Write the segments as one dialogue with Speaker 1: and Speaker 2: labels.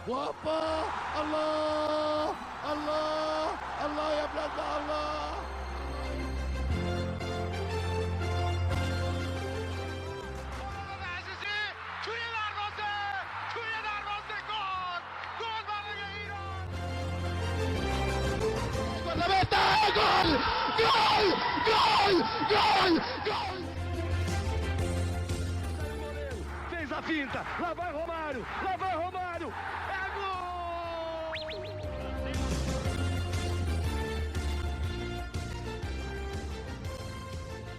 Speaker 1: وهوبا الله الله الله يا بلادنا الله.
Speaker 2: Fez a finta, lá vai Romário, é gol!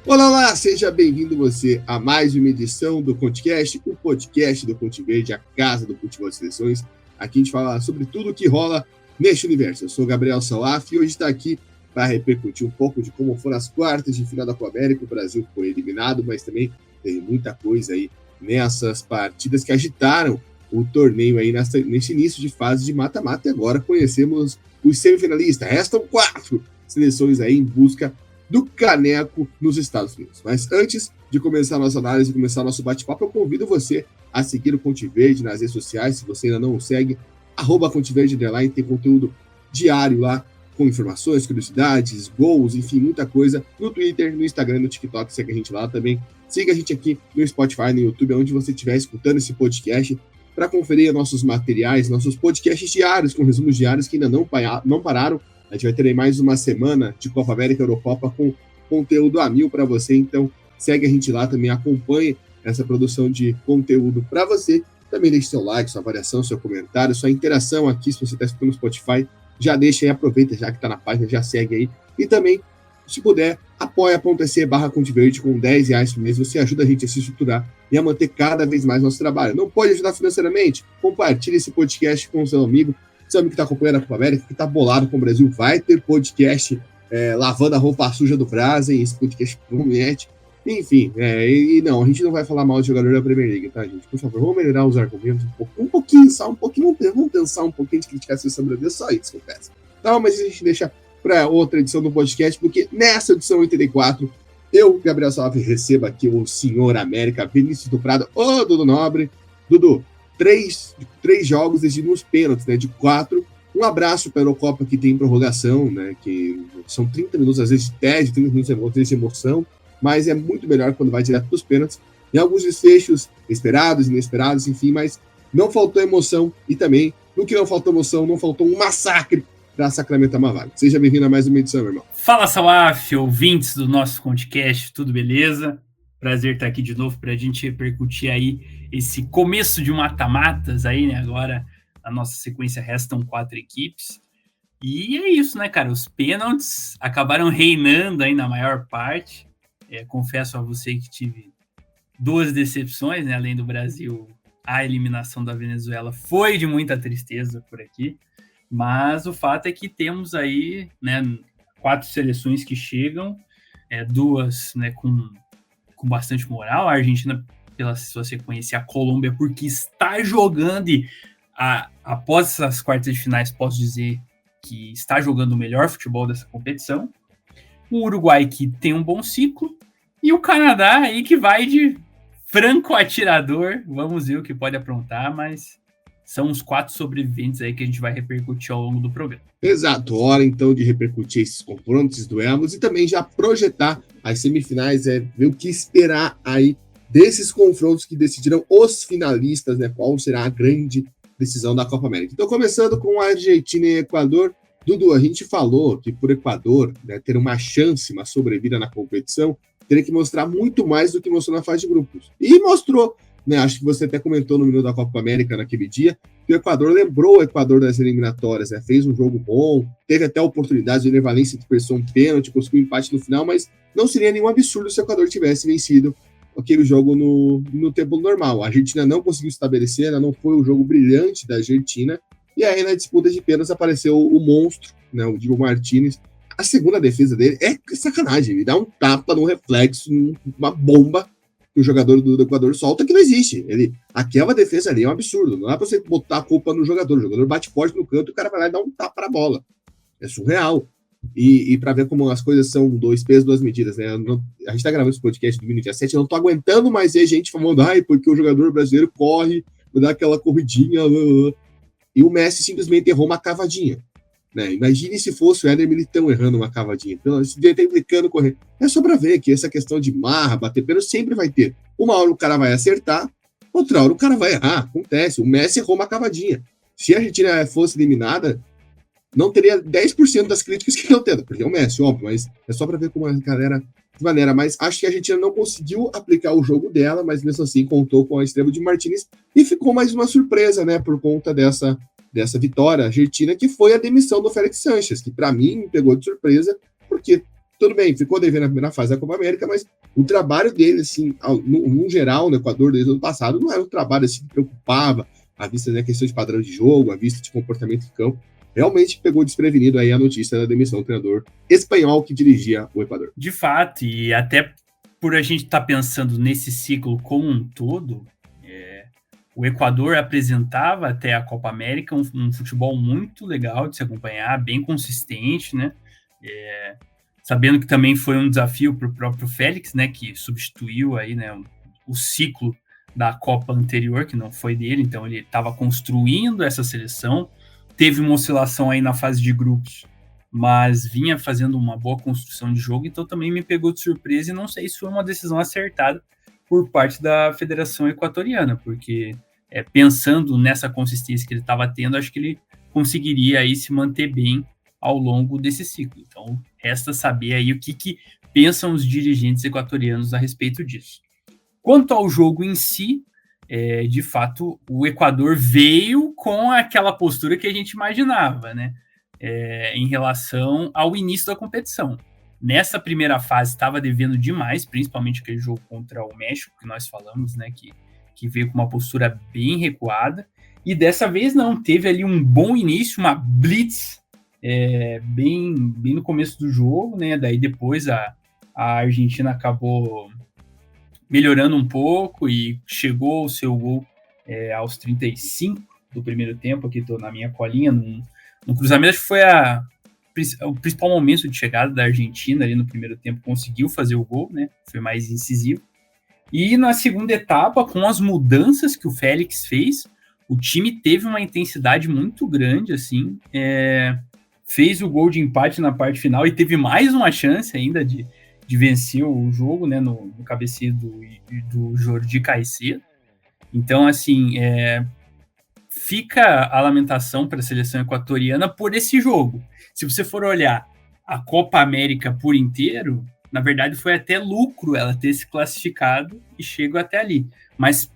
Speaker 3: Olá, seja bem-vindo você a mais uma edição do ConteCast, o podcast do Conte Verde, a casa do futebol de seleções. Aqui a gente fala sobre tudo o que rola neste universo. Eu sou o Gabriel Salaf e hoje está aqui para repercutir um pouco de como foram as quartas de final da Copa América. O Brasil foi eliminado, mas também teve muita coisa aí nessas partidas que agitaram o torneio aí nesse início de fase de mata-mata. E agora conhecemos os semifinalistas. Restam 4 seleções aí em busca do caneco nos Estados Unidos. Mas antes de começar a nossa análise e começar o nosso bate-papo, eu convido você a seguir o Conte Verde nas redes sociais. Se você ainda não o segue, @ConteVerde_, tem conteúdo diário lá, com informações, curiosidades, gols, enfim, muita coisa, no Twitter, no Instagram, no TikTok, segue a gente lá também. Siga a gente aqui no Spotify, no YouTube, onde você estiver escutando esse podcast, para conferir nossos materiais, nossos podcasts diários, com resumos diários que ainda não pararam. A gente vai ter aí mais uma semana de Copa América e Eurocopa com conteúdo a mil para você, então segue a gente lá também, acompanhe essa produção de conteúdo para você. Também deixe seu like, sua avaliação, seu comentário, sua interação aqui, se você está escutando no Spotify, já deixa aí, aproveita já que está na página, já segue aí. E também, se puder, apoia.se/ConteVerde com R$10 por mês, você ajuda a gente a se estruturar e a manter cada vez mais nosso trabalho. Não pode ajudar financeiramente? Compartilhe esse podcast com o seu amigo que está acompanhando a Copa América, que está bolado com o Brasil. Vai ter podcast lavando a roupa suja do Brasil, esse podcast promete. Enfim, não, a gente não vai falar mal de jogador da Premier League, tá, gente? Por favor, vamos melhorar os argumentos um pouquinho, vamos pensar um pouquinho de criticar a seleção brasileira, só isso que eu peço. Não, mas a gente deixa para outra edição do podcast, porque nessa edição 84, eu, Gabriel Salaf, recebo aqui o senhor América, Vinícius do Prado, ô Dudu Nobre. Dudu, três jogos decidimos pênaltis, né, de 4. Um abraço para a Eurocopa que tem prorrogação, né, que são 30 minutos, às vezes de TED, 30 minutos de emoção, mas é muito melhor quando vai direto para os pênaltis. E alguns desfechos esperados, inesperados, enfim, mas não faltou emoção. E também, no que não faltou emoção, não faltou um massacre para sacramentar uma vaga. Seja bem-vindo a mais uma edição, meu irmão.
Speaker 4: Fala, Salaf, ouvintes do nosso ConteCast, tudo beleza? Prazer estar aqui de novo para a gente repercutir aí esse começo de mata-matas aí, né? Agora, a nossa sequência restam 4 equipes. E é isso, né, cara? Os pênaltis acabaram reinando aí na maior parte. Confesso a você que tive 2 decepções, né? Além do Brasil, a eliminação da Venezuela foi de muita tristeza por aqui. Mas o fato é que temos aí, né, 4 seleções que chegam, 2, né, com bastante moral. A Argentina, pela sua sequência, a Colômbia, porque está jogando e após essas quartas de finais, posso dizer que está jogando o melhor futebol dessa competição. O Uruguai, que tem um bom ciclo, e o Canadá aí que vai de franco atirador. Vamos ver o que pode aprontar, mas são os 4 sobreviventes aí que a gente vai repercutir ao longo do programa.
Speaker 3: Exato, hora então de repercutir esses confrontos, esses duelos, e também já projetar as semifinais, ver o que esperar aí desses confrontos que decidirão os finalistas, né? Qual será a grande decisão da Copa América. Então, começando com a Argentina e Equador. Dudu, a gente falou que por Equador, né, ter uma chance, uma sobrevida na competição, teria que mostrar muito mais do que mostrou na fase de grupos. E mostrou, né? Acho que você até comentou no minuto da Copa América naquele dia, que o Equador lembrou o Equador das eliminatórias, né? Fez um jogo bom, teve até a oportunidade de Ener Valencia dispersou um pênalti, conseguiu um empate no final, mas não seria nenhum absurdo se o Equador tivesse vencido aquele jogo no tempo normal. A Argentina não conseguiu estabelecer, não foi um jogo brilhante da Argentina, e aí na disputa de pênaltis apareceu o monstro, né, o Diego Martínez. A segunda defesa dele é sacanagem, ele dá um tapa no reflexo, uma bomba que o jogador do Equador solta que não existe. Aquela defesa ali é um absurdo, não dá pra você botar a culpa no jogador, o jogador bate forte no canto e o cara vai lá e dá um tapa na bola. É surreal. E para ver como as coisas são 2 pesos, 2 medidas, né? A gente tá gravando esse podcast de 2017, eu não tô aguentando mais ver gente falando, porque o jogador brasileiro corre, dá aquela corridinha. e o Messi simplesmente errou uma cavadinha. Né? Imagine se fosse o Éder Militão errando uma cavadinha. Então, se tentando correr. É só para ver que essa questão de marra, bater pênalti, sempre vai ter. Uma hora o cara vai acertar, outra hora o cara vai errar. Acontece. O Messi errou uma cavadinha. Se a Argentina fosse eliminada, não teria 10% das críticas que não tendo, porque é o Messi, óbvio, mas é só para ver como a galera de maneira. Mas acho que a Argentina não conseguiu aplicar o jogo dela, mas mesmo assim contou com a extrema de Martínez e ficou mais uma surpresa, né, por conta dessa vitória argentina, que foi a demissão do Félix Sánchez, que para mim me pegou de surpresa, porque tudo bem, ficou devendo na primeira fase da Copa América, mas o trabalho dele, assim, no geral, no Equador, desde o ano passado, não era um trabalho assim, que preocupava, à vista da, né, questão de padrão de jogo, à vista de comportamento de campo. Realmente pegou desprevenido aí a notícia da demissão do treinador espanhol que dirigia o Equador.
Speaker 4: De fato, e até por a gente estar pensando nesse ciclo como um todo, o Equador apresentava até a Copa América um futebol muito legal de se acompanhar, bem consistente, né? Sabendo que também foi um desafio para o próprio Félix, né? Que substituiu aí, né, o ciclo da Copa anterior, que não foi dele, então ele estava construindo essa seleção, teve uma oscilação aí na fase de grupos, mas vinha fazendo uma boa construção de jogo, então também me pegou de surpresa e não sei se foi uma decisão acertada por parte da Federação Equatoriana, porque pensando nessa consistência que ele estava tendo, acho que ele conseguiria aí se manter bem ao longo desse ciclo. Então, resta saber aí o que pensam os dirigentes equatorianos a respeito disso. Quanto ao jogo em si, de fato, o Equador veio com aquela postura que a gente imaginava, né? Em relação ao início da competição. Nessa primeira fase estava devendo demais, principalmente aquele jogo contra o México, que nós falamos, né? Que veio com uma postura bem recuada. E dessa vez não, teve ali um bom início, uma blitz bem no começo do jogo, né? Daí depois a Argentina acabou melhorando um pouco e chegou o seu gol aos 35 do primeiro tempo. Aqui estou na minha colinha, no cruzamento, acho que foi o principal momento de chegada da Argentina ali no primeiro tempo, conseguiu fazer o gol, né? Foi mais incisivo. E na segunda etapa, com as mudanças que o Félix fez, o time teve uma intensidade muito grande, assim, fez o gol de empate na parte final e teve mais uma chance ainda de vencer o jogo, né, no cabeceio do Jordi Caicedo. Então, assim, fica a lamentação para a seleção equatoriana por esse jogo. Se você for olhar a Copa América por inteiro, na verdade foi até lucro ela ter se classificado e chegou até ali. Mas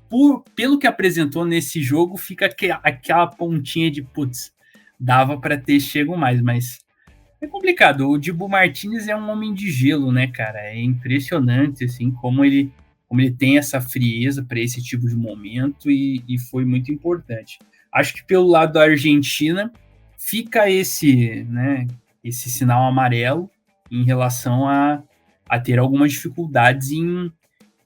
Speaker 4: pelo que apresentou nesse jogo, fica aquela pontinha de putz, dava para ter chego mais, mas é complicado. O Dibu Martínez é um homem de gelo, né, cara? É impressionante, assim, como ele tem essa frieza para esse tipo de momento e foi muito importante. Acho que pelo lado da Argentina fica esse sinal amarelo em relação a ter algumas dificuldades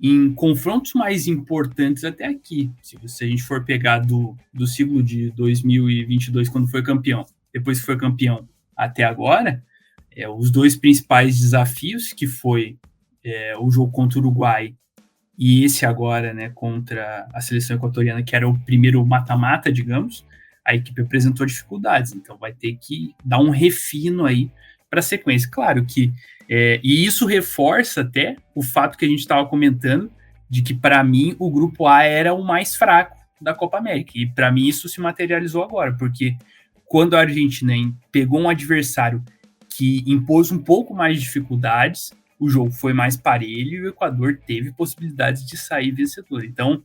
Speaker 4: em confrontos mais importantes até aqui. Se a gente for pegar do ciclo de 2022, quando foi campeão, depois que foi campeão até agora, os dois principais desafios, que foi o jogo contra o Uruguai e esse agora, né, contra a seleção equatoriana, que era o primeiro mata-mata, digamos, a equipe apresentou dificuldades, então vai ter que dar um refino aí para a sequência. Claro que, e isso reforça até o fato que a gente estava comentando, de que para mim o grupo A era o mais fraco da Copa América, e para mim isso se materializou agora, porque quando a Argentina pegou um adversário que impôs um pouco mais de dificuldades, o jogo foi mais parelho e o Equador teve possibilidades de sair vencedor. Então,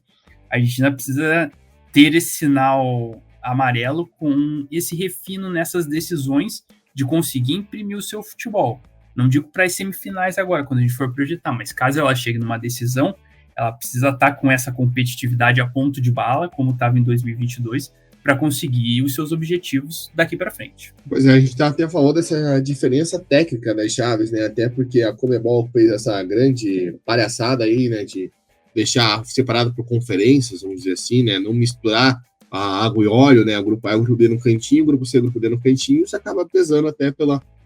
Speaker 4: a Argentina precisa ter esse sinal amarelo com esse refino nessas decisões de conseguir imprimir o seu futebol. Não digo para as semifinais agora, quando a gente for projetar, mas caso ela chegue numa decisão, ela precisa estar com essa competitividade a ponto de bala, como estava em 2022, para conseguir os seus objetivos daqui para frente.
Speaker 3: Pois a gente até falou dessa diferença técnica das chaves, né? Até porque a Conmebol fez essa grande palhaçada aí, né? De deixar separado por conferências, vamos dizer assim, né? Não misturar a água e óleo, né? O grupo A, o grupo B no cantinho, o grupo C, o grupo D no cantinho, isso acaba pesando até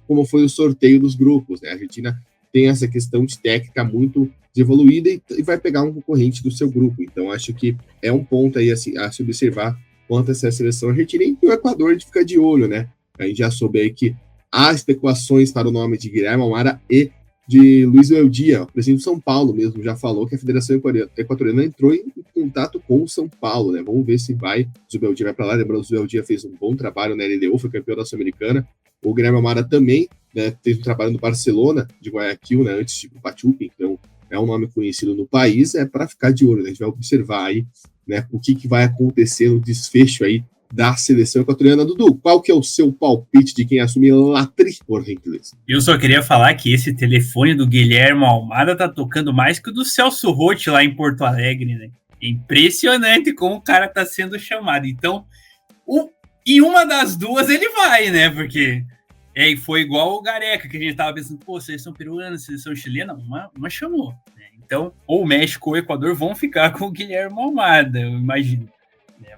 Speaker 3: como foi o sorteio dos grupos, né? A Argentina tem essa questão de técnica muito desenvolvida e vai pegar um concorrente do seu grupo. Então, acho que é um ponto aí assim, a se observar contra essa seleção argentina. E o Equador a gente fica de olho, né? A gente já soube aí que há especulações para o nome de Guilherme Almada e de Luiz Beldia. O presidente de São Paulo mesmo já falou que a Federação Equatoriana entrou em contato com o São Paulo, né? Vamos ver se vai. O Zubeldia vai para lá. Lembrando, o Zubeldia fez um bom trabalho na LDU, foi campeão da Sul-Americana. O Guilherme Almada também, né, teve um trabalho no Barcelona de Guayaquil, né, antes de Pachuca, então é um nome conhecido no país, é para ficar de olho, né? A gente vai observar aí, né, o que vai acontecer no desfecho aí da seleção equatoriana. Dudu, qual que é o seu palpite de quem assume Latri, por gentileza?
Speaker 4: Eu só queria falar que esse telefone do Guilherme Almada tá tocando mais que o do Celso Roth lá em Porto Alegre, né? Impressionante como o cara tá sendo chamado. Então, em uma das duas ele vai, né? Porque foi igual o Gareca, que a gente tava pensando, pô, seleção peruana, seleção chilena, uma chamou, né? Então, ou o México ou o Equador vão ficar com o Guilherme Almada, eu imagino.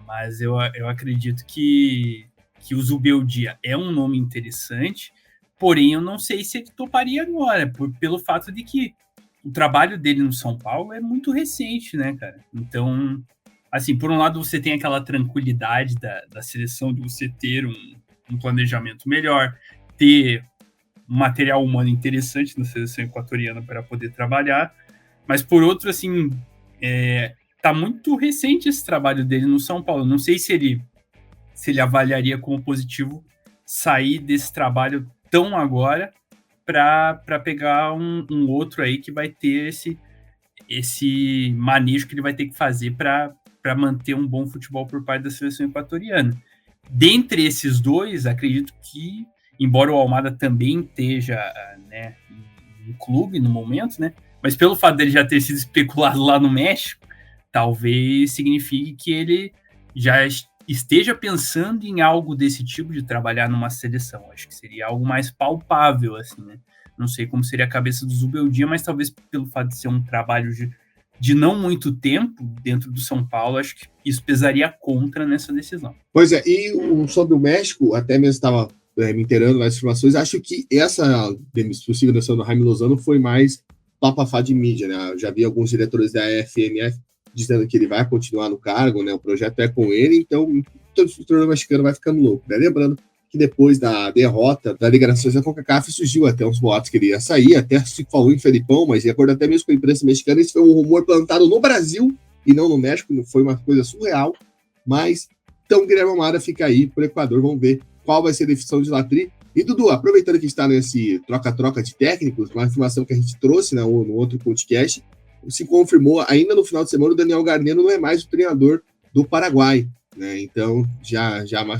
Speaker 4: Mas eu acredito que o Zubeldia é um nome interessante, porém eu não sei se ele toparia agora, pelo fato de que o trabalho dele no São Paulo é muito recente, né, cara? Então, assim, por um lado você tem aquela tranquilidade da seleção, de você ter um planejamento melhor, ter um material humano interessante na seleção equatoriana para poder trabalhar, mas por outro, assim, tá muito recente esse trabalho dele no São Paulo. Não sei se ele avaliaria como positivo sair desse trabalho tão agora para pegar um outro aí que vai ter esse manejo que ele vai ter que fazer para manter um bom futebol por parte da seleção equatoriana. Dentre esses dois, acredito que, embora o Almada também esteja, né, em clube no momento, né, mas pelo fato dele já ter sido especulado lá no México, talvez signifique que ele já esteja pensando em algo desse tipo, de trabalhar numa seleção. Acho que seria algo mais palpável, assim, né? Não sei como seria a cabeça do Zubeldia, mas talvez pelo fato de ser um trabalho de não muito tempo dentro do São Paulo, acho que isso pesaria contra nessa decisão.
Speaker 3: Pois é, e sobre o México, até mesmo estava me inteirando nas informações, acho que essa possível demissão do Jaime Lozano foi mais papafá de mídia, né? Eu já vi alguns diretores da FMF dizendo que ele vai continuar no cargo, né? O projeto é com ele, então o torneio mexicano vai ficando louco, né? Lembrando que depois da derrota da Liga das Nações da CONCACAF surgiu até uns boatos que ele ia sair, até se falou em Felipão, mas de acordo até mesmo com a imprensa mexicana, esse foi um rumor plantado no Brasil e não no México, não foi uma coisa surreal, mas então o Guilherme Almada fica aí pro Equador, vamos ver qual vai ser a definição de Latri. E Dudu, aproveitando que está nesse troca-troca de técnicos, uma informação que a gente trouxe no outro podcast, se confirmou ainda no final de semana, o Daniel Garneiro não é mais o treinador do Paraguai, né? Então já uma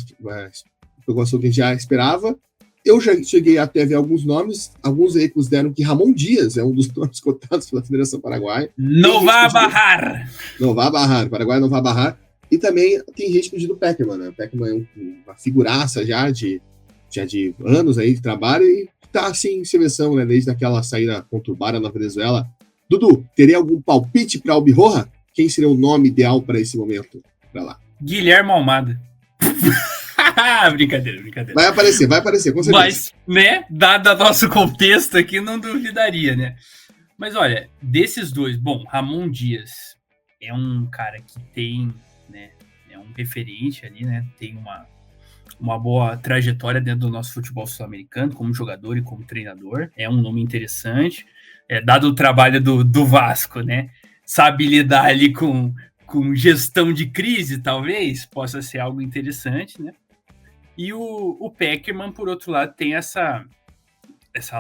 Speaker 3: informação que a gente já esperava. Eu já cheguei até a ver alguns nomes, alguns veículos deram que Ramon Dias é um dos nomes cotados pela Federação Paraguaia.
Speaker 4: Não vai barrar!
Speaker 3: Não vai barrar, o Paraguai não vai barrar. E também tem gente pedindo o Peckerman, né? O Peckerman é uma figuraça já de anos aí de trabalho e tá assim em seleção, né? Desde aquela saída conturbada na Venezuela. Dudu, teria algum palpite para Albirroja? Quem seria o nome ideal para esse momento? Vai lá.
Speaker 4: Guilherme Almada. Brincadeira.
Speaker 3: Vai aparecer, com certeza.
Speaker 4: Mas, né, dado nosso contexto aqui, não duvidaria, né? Mas olha, desses dois, bom, Ramon Dias é um cara que tem, né, é um referente ali, né, tem uma boa trajetória dentro do nosso futebol sul-americano, como jogador e como treinador, é um nome interessante, dado o trabalho do Vasco, né, sabe lidar ali com gestão de crise, talvez, possa ser algo interessante, né, e o Peckerman, por outro lado, tem essa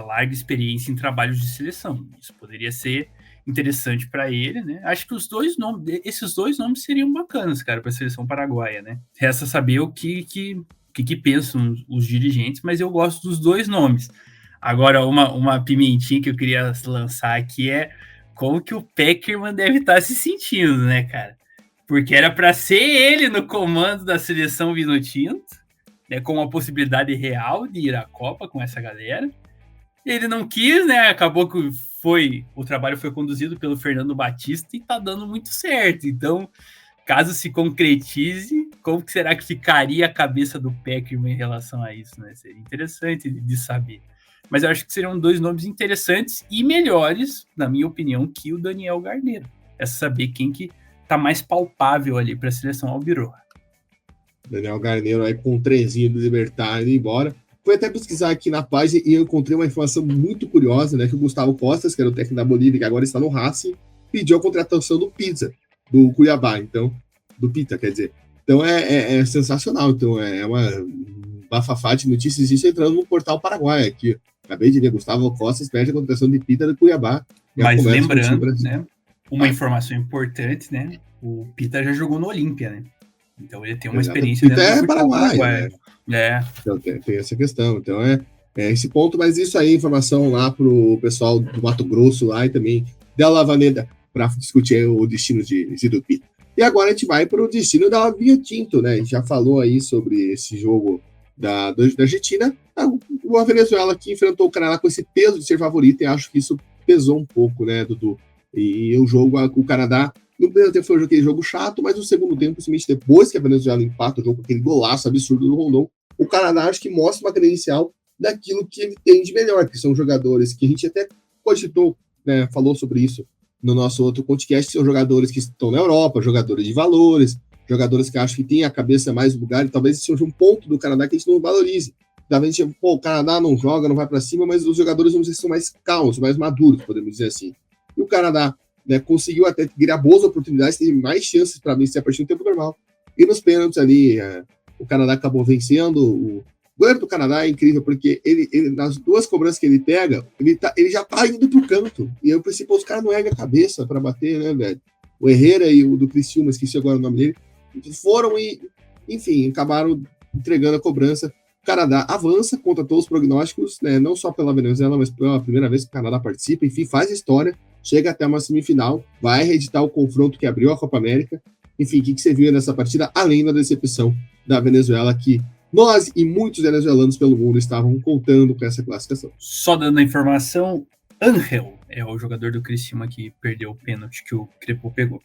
Speaker 4: larga experiência em trabalhos de seleção, isso poderia ser interessante para ele, né? Acho que esses dois nomes seriam bacanas, cara, para a seleção paraguaia, né? Resta saber o que pensam os dirigentes, mas eu gosto dos dois nomes. Agora, uma pimentinha que eu queria lançar aqui é como que o Peckerman deve estar se sentindo, né, cara? Porque era para ser ele no comando da seleção vinotinto, né, com uma possibilidade real de ir à Copa com essa galera. Ele não quis, né? Acabou que o trabalho foi conduzido pelo Fernando Batista e tá dando muito certo. Então, caso se concretize, como que será que ficaria a cabeça do Peckerman em relação a isso, né? Seria interessante de saber. Mas eu acho que seriam dois nomes interessantes e melhores, na minha opinião, que o Daniel Garneiro. É saber quem que tá mais palpável ali para a seleção albirroja.
Speaker 3: Daniel Garneiro aí com um trezinho do Libertad indo embora. Fui até pesquisar aqui na página e eu encontrei uma informação muito curiosa, né? Que o Gustavo Costas, que era o técnico da Bolívia, que agora está no Racing, pediu a contratação do Pizza, do Cuiabá, então, do Pita, quer dizer. Então é sensacional, então é uma bafafá de notícias isso entrando no portal Paraguai aqui. Acabei de ver, Gustavo Costas pede a contratação de Pita do Cuiabá.
Speaker 4: Mas lembrando, né, uma informação importante, né, o Pita já jogou no Olímpia, né? Então ele tem uma experiência
Speaker 3: dentro do Paraguai.
Speaker 4: Né?
Speaker 3: Então tem essa questão. Então é esse ponto, mas isso aí, informação lá pro pessoal do Mato Grosso lá e também da Lavaneda para discutir o destino do Pita. E agora a gente vai para o destino da Vinotinto, né? A gente já falou aí sobre esse jogo da Argentina. A Venezuela que enfrentou o Canadá com esse peso de ser favorito e acho que isso pesou um pouco, né, Dudu? E o jogo com o Canadá, no primeiro tempo foi aquele jogo chato, mas no segundo tempo, principalmente depois que a Venezuela empata o jogo com aquele golaço absurdo do Rondon, o Canadá acho que mostra uma credencial daquilo que ele tem de melhor, que são jogadores que a gente até cogitou, né, falou sobre isso no nosso outro podcast, são jogadores que estão na Europa, jogadores de valores, jogadores que acham que tem a cabeça mais no lugar, e talvez esse seja um ponto do Canadá que a gente não valorize. Talvez a gente, o Canadá não joga, não vai para cima, mas os jogadores, vamos dizer, são mais calmos, mais maduros, podemos dizer assim. E o Canadá, né, conseguiu até criar boas oportunidades, teve mais chances para vencer a partir do tempo normal. E nos pênaltis ali, o Canadá acabou vencendo. O goleiro do Canadá é incrível, porque ele nas duas cobranças que ele pega, ele já tá indo pro canto. E eu pensei, os caras não erguem a cabeça para bater, né, velho? O Herrera e o do Criciúma, esqueci agora o nome dele, foram e, enfim, acabaram entregando a cobrança. O Canadá avança contra todos os prognósticos, né, não só pela Venezuela, mas pela primeira vez que o Canadá participa, enfim, faz história, chega até uma semifinal, vai reeditar o confronto que abriu a Copa América. Enfim, o que você viu nessa partida, além da decepção da Venezuela, que nós e muitos venezuelanos pelo mundo estavam contando com essa classificação.
Speaker 4: Só dando a informação, Ángel é o jogador do Criciúma que perdeu o pênalti que o Crepô pegou.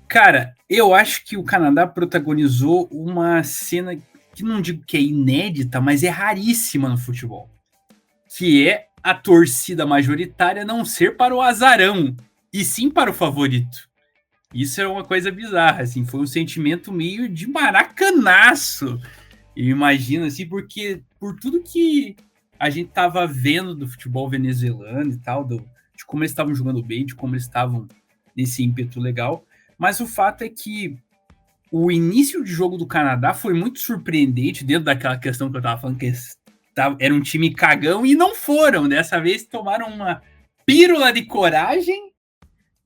Speaker 4: Cara, eu acho que o Canadá protagonizou uma cena que não digo que é inédita, mas é raríssima no futebol, que é a torcida majoritária não ser para o azarão, e sim para o favorito. Isso é uma coisa bizarra, assim, foi um sentimento meio de maracanaço, eu imagino, assim, porque por tudo que a gente tava vendo do futebol venezuelano e tal, de como eles estavam jogando bem, de como eles estavam nesse ímpeto legal, mas o fato é que o início de jogo do Canadá foi muito surpreendente, dentro daquela questão que eu tava falando, que era um time cagão, e não foram. Dessa vez tomaram uma pílula de coragem,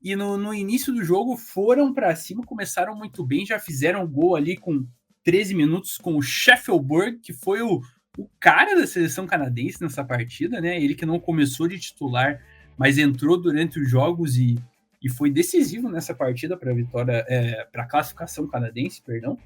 Speaker 4: e no início do jogo foram para cima, começaram muito bem, já fizeram gol ali com 13 minutos com o Sheffield, que foi o cara da seleção canadense nessa partida, né? Ele que não começou de titular, mas entrou durante os jogos e foi decisivo nessa partida para a vitória, para a classificação canadense, perdão.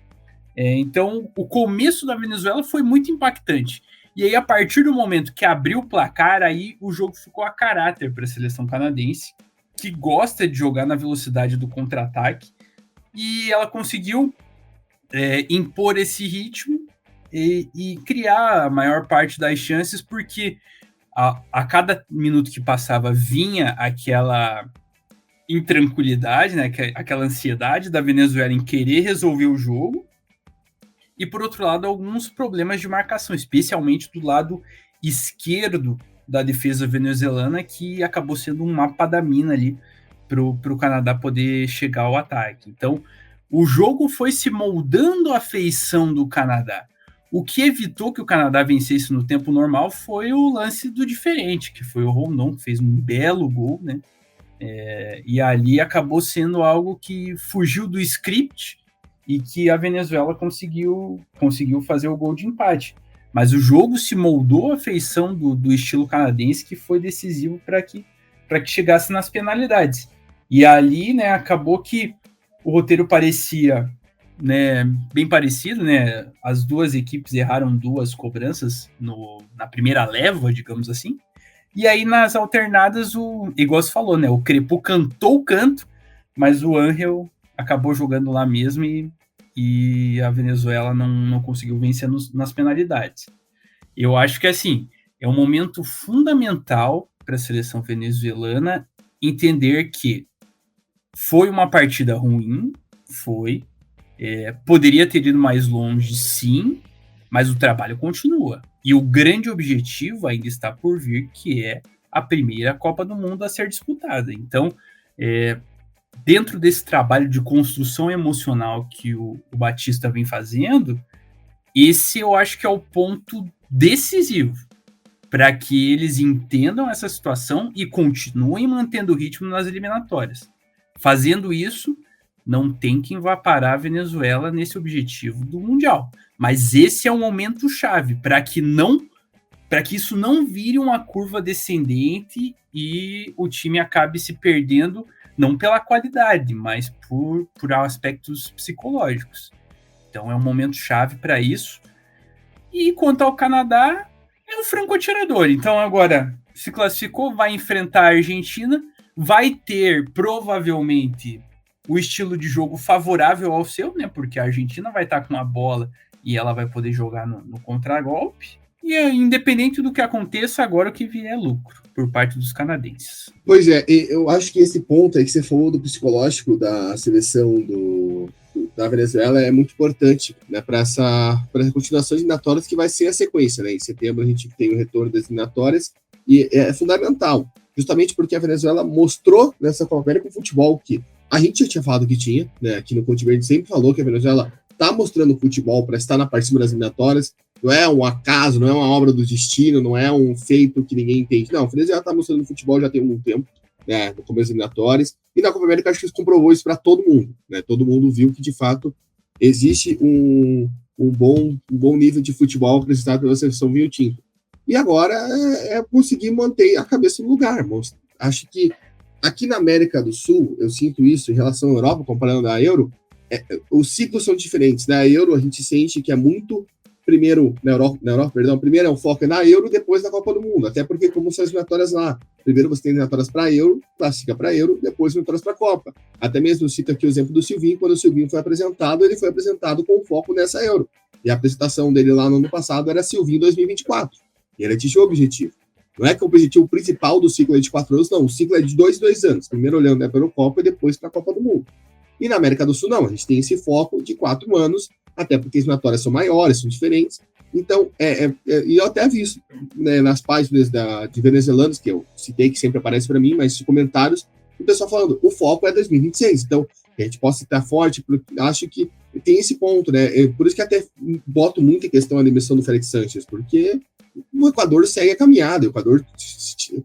Speaker 4: Então, o começo da Venezuela foi muito impactante. E aí, a partir do momento que abriu o placar, aí o jogo ficou a caráter para a seleção canadense, que gosta de jogar na velocidade do contra-ataque, e ela conseguiu impor esse ritmo e criar a maior parte das chances, porque a cada minuto que passava vinha aquela intranquilidade, né, aquela ansiedade da Venezuela em querer resolver o jogo, e por outro lado alguns problemas de marcação, especialmente do lado esquerdo da defesa venezuelana, que acabou sendo um mapa da mina ali para o Canadá poder chegar ao ataque. Então o jogo foi se moldando à feição do Canadá. O que evitou que o Canadá vencesse no tempo normal foi o lance do diferente, que foi o Rondon, que fez um belo gol, né? E ali acabou sendo algo que fugiu do script e que a Venezuela conseguiu fazer o gol de empate. Mas o jogo se moldou à feição do estilo canadense, que foi decisivo para que chegasse nas penalidades. E ali, né, acabou que o roteiro parecia, né, bem parecido, né? As duas equipes erraram duas cobranças na primeira leva, digamos assim. E aí, nas alternadas, igual você falou, né? O Crepô cantou o canto, mas o Ángel acabou jogando lá mesmo e a Venezuela não conseguiu vencer nas penalidades. Eu acho que, assim, é um momento fundamental para a seleção venezuelana entender que foi uma partida ruim, Poderia ter ido mais longe, sim, mas o trabalho continua. E o grande objetivo ainda está por vir, que é a primeira Copa do Mundo a ser disputada. Então, dentro desse trabalho de construção emocional que o Batista vem fazendo, esse eu acho que é o ponto decisivo para que eles entendam essa situação e continuem mantendo o ritmo nas eliminatórias. Fazendo isso, não tem quem vá parar a Venezuela nesse objetivo do Mundial. Mas esse é o momento chave para que isso não vire uma curva descendente e o time acabe se perdendo, não pela qualidade, mas por aspectos psicológicos. Então é um momento chave para isso. E quanto ao Canadá, é um franco atirador. Então agora se classificou, vai enfrentar a Argentina, vai ter provavelmente o estilo de jogo favorável ao seu, né? Porque a Argentina vai estar com a bola e ela vai poder jogar no contragolpe. E independente do que aconteça, agora o que vier é lucro por parte dos canadenses.
Speaker 3: Pois é, eu acho que esse ponto aí que você falou do psicológico da seleção da Venezuela é muito importante, né, para essa continuação de eliminatórias que vai ser a sequência, né? Em setembro a gente tem o retorno das eliminatórias e é fundamental, justamente porque a Venezuela mostrou nessa Copa América o futebol que a gente já tinha falado que tinha, né? Aqui no Ponte Verde sempre falou que a Venezuela está mostrando futebol para estar na parte de cima das eliminatórias. Não é um acaso, não é uma obra do destino, não é um feito que ninguém entende. Não, a Venezuela está mostrando futebol já tem algum tempo, né, no começo das eliminatórias. E na Copa América acho que isso comprovou isso para todo mundo, né? Todo mundo viu que de fato existe um bom nível de futebol apresentado pela seleção vinho-tinto. E agora é conseguir manter a cabeça no lugar. Acho que aqui na América do Sul, eu sinto isso em relação à Europa, comparando a Euro, os ciclos são diferentes. Na Euro, a gente sente que é muito, primeiro, primeiro é o foco na Euro, depois na Copa do Mundo. Até porque, como são as eliminatórias lá, primeiro você tem eliminatórias para Euro, classifica para Euro, depois eliminatórias para Copa. Até mesmo cito aqui o exemplo do Silvinho, quando o Silvinho foi apresentado, ele foi apresentado com foco nessa Euro. E a apresentação dele lá no ano passado era Silvinho 2024. E ele atingiu o objetivo. Não é que o objetivo principal do ciclo é de 4 anos, não. O ciclo é de 2 anos. Primeiro olhando para a Eurocopa e depois para a Copa do Mundo. E na América do Sul, não. A gente tem esse foco de 4 anos, até porque as eliminatórias são maiores, são diferentes. Então, e eu até vi isso, né, nas páginas de venezuelanos, que eu citei, que sempre aparece para mim, mas comentários, o pessoal falando, o foco é 2026. Então, a gente possa estar forte, porque acho que tem esse ponto, né? Por isso que até boto muito em questão a demissão do Félix Sánchez, porque o Equador segue a caminhada. O Equador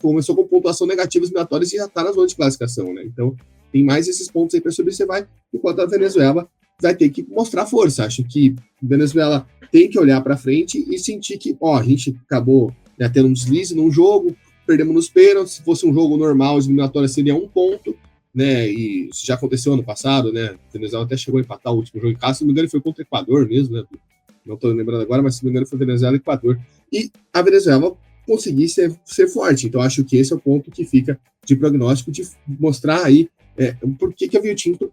Speaker 3: começou com pontuação negativa eliminatórias e já está na zona de classificação, né? Então, tem mais esses pontos aí para observar, enquanto a Venezuela vai ter que mostrar força. Acho que a Venezuela tem que olhar para frente e sentir que, a gente acabou, né, tendo um deslize num jogo, perdemos nos pênaltis. Se fosse um jogo normal, as eliminatórias seria 1 ponto, né? E isso já aconteceu ano passado, né? A Venezuela até chegou a empatar o último jogo em casa, se não me engano, foi contra o Equador mesmo, né? Não estou lembrando agora, mas se não me engano, foi Venezuela e Equador. E a Venezuela conseguir ser forte. Então, acho que esse é o ponto que fica de prognóstico, de mostrar aí por que a Viotinto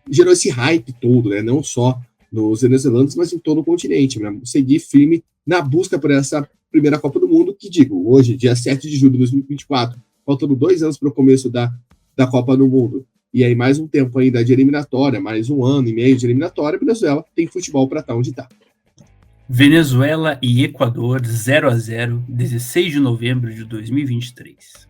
Speaker 3: gerou esse hype todo, né? Não só nos venezuelanos, mas em todo o continente, né? Seguir firme na busca por essa primeira Copa do Mundo, que digo, hoje, dia 7 de julho de 2024, faltando 2 anos para o começo da Copa do Mundo, e aí mais um tempo ainda de eliminatória, mais 1 ano e meio de eliminatória, a Venezuela tem futebol para estar onde está.
Speaker 4: Venezuela e Equador 0-0, 16 de novembro de 2023.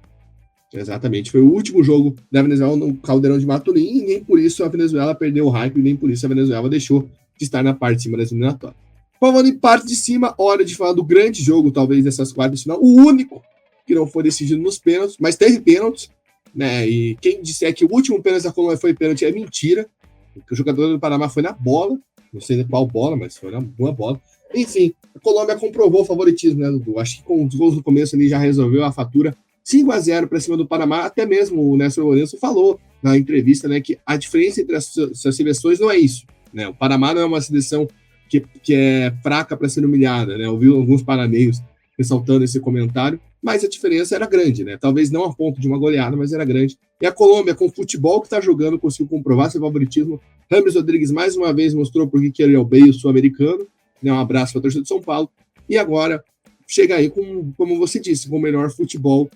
Speaker 3: Exatamente, foi o último jogo da Venezuela no Caldeirão de Maturim, e nem por isso a Venezuela perdeu o hype, e nem por isso a Venezuela deixou de estar na parte de cima das eliminatórias. Falando em parte de cima, hora de falar do grande jogo, talvez, dessas quartas de final, o único que não foi decidido nos pênaltis, mas teve pênaltis, né? E quem disser que o último pênalti da Colômbia foi pênalti é mentira, porque o jogador do Panamá foi na bola, não sei qual bola, mas foi na boa bola. Enfim, a Colômbia comprovou o favoritismo, né, Dudu? Acho que com os gols no começo ali já resolveu a fatura. 5-0 para cima do Panamá. Até mesmo o Néstor Lourenço falou na entrevista, né, que a diferença entre as seleções não é isso, né? O Panamá não é uma seleção que é fraca para ser humilhada, né? Ouviu alguns panameiros ressaltando esse comentário, mas a diferença era grande, né? Talvez não a ponto de uma goleada, mas era grande. E a Colômbia, com o futebol que está jogando, conseguiu comprovar seu favoritismo. Rames Rodrigues mais uma vez mostrou por que ele é o bem sul-americano. Um abraço para a torcida de São Paulo. E agora chega aí com, como você disse, com o melhor futebol